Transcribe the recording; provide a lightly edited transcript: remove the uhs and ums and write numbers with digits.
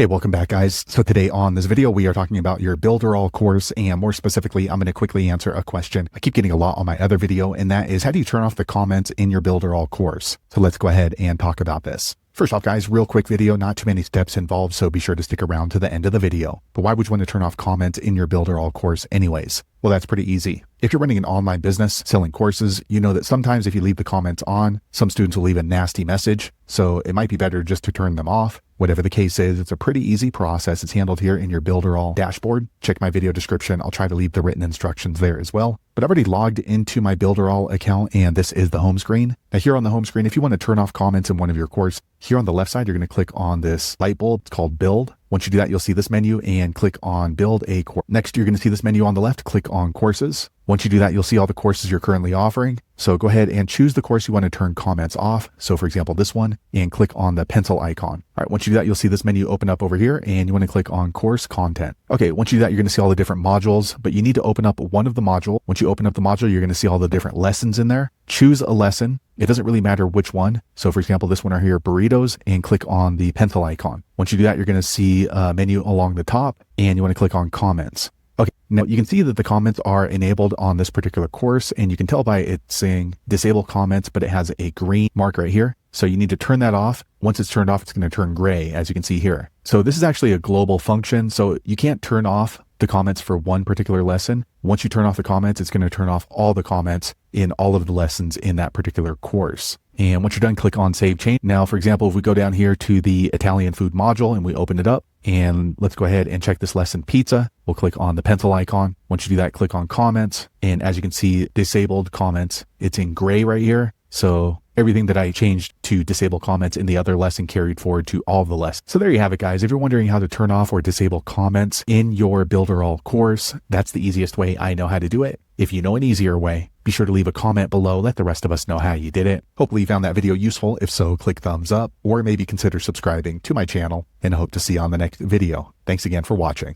Hey, welcome back guys. So today on this video, we are talking about your Builderall course, and more specifically, I'm going to quickly answer a question I keep getting a lot on my other video, and that is how do you turn off the comments in your Builderall course? So let's go ahead and talk about this. First off guys, real quick video, not too many steps involved, so be sure to stick around to the end of the video. But why would you want to turn off comments in your Builderall course anyways? Well, that's pretty easy. If you're running an online business selling courses, you know that sometimes if you leave the comments on, some students will leave a nasty message. So it might be better just to turn them off. Whatever the case is, it's a pretty easy process. It's handled here in your Builderall dashboard. Check my video description. I'll try to leave the written instructions there as well. But I've already logged into my Builderall account, and this is the home screen. Now here on the home screen, if you want to turn off comments in one of your course, here on the left side, you're going to click on this light bulb. It's called Build. Once you do that, you'll see this menu and click on Build a Course. Next, you're going to see this menu on the left. Click on Courses. Once you do that, you'll see all the courses you're currently offering. So go ahead and choose the course you want to turn comments off. So for example, this one, and click on the pencil icon. All right, once you do that, you'll see this menu open up over here, and you want to click on Course Content. Okay, once you do that, you're going to see all the different modules, but you need to open up one of the module. Once you open up the module, you're going to see all the different lessons in there. Choose a lesson. It doesn't really matter which one. So for example, this one right here, burritos, and click on the pencil icon. Once you do that, you're going to see a menu along the top, and you want to click on comments. Okay, now you can see that the comments are enabled on this particular course, and you can tell by it saying disable comments, but it has a green mark right here. So you need to turn that off. Once it's turned off, it's going to turn gray, as you can see here. So this is actually a global function. So you can't turn off the comments for one particular lesson. Once you turn off the comments, it's going to turn off all the comments in all of the lessons in that particular course. And once you're done, click on Save Change. Now, for example, if we go down here to the Italian food module and we open it up, and let's go ahead and check this lesson, pizza. We'll click on the pencil icon. Once you do that, click on comments. And as you can see, disabled comments, it's in gray right here. So everything that I changed to disable comments in the other lesson carried forward to all of the lessons. So there you have it, guys. If you're wondering how to turn off or disable comments in your Builderall course, that's the easiest way I know how to do it. If you know an easier way, be sure to leave a comment below. Let the rest of us know how you did it. Hopefully you found that video useful. If so, click thumbs up, or maybe consider subscribing to my channel, and I hope to see you on the next video. Thanks again for watching.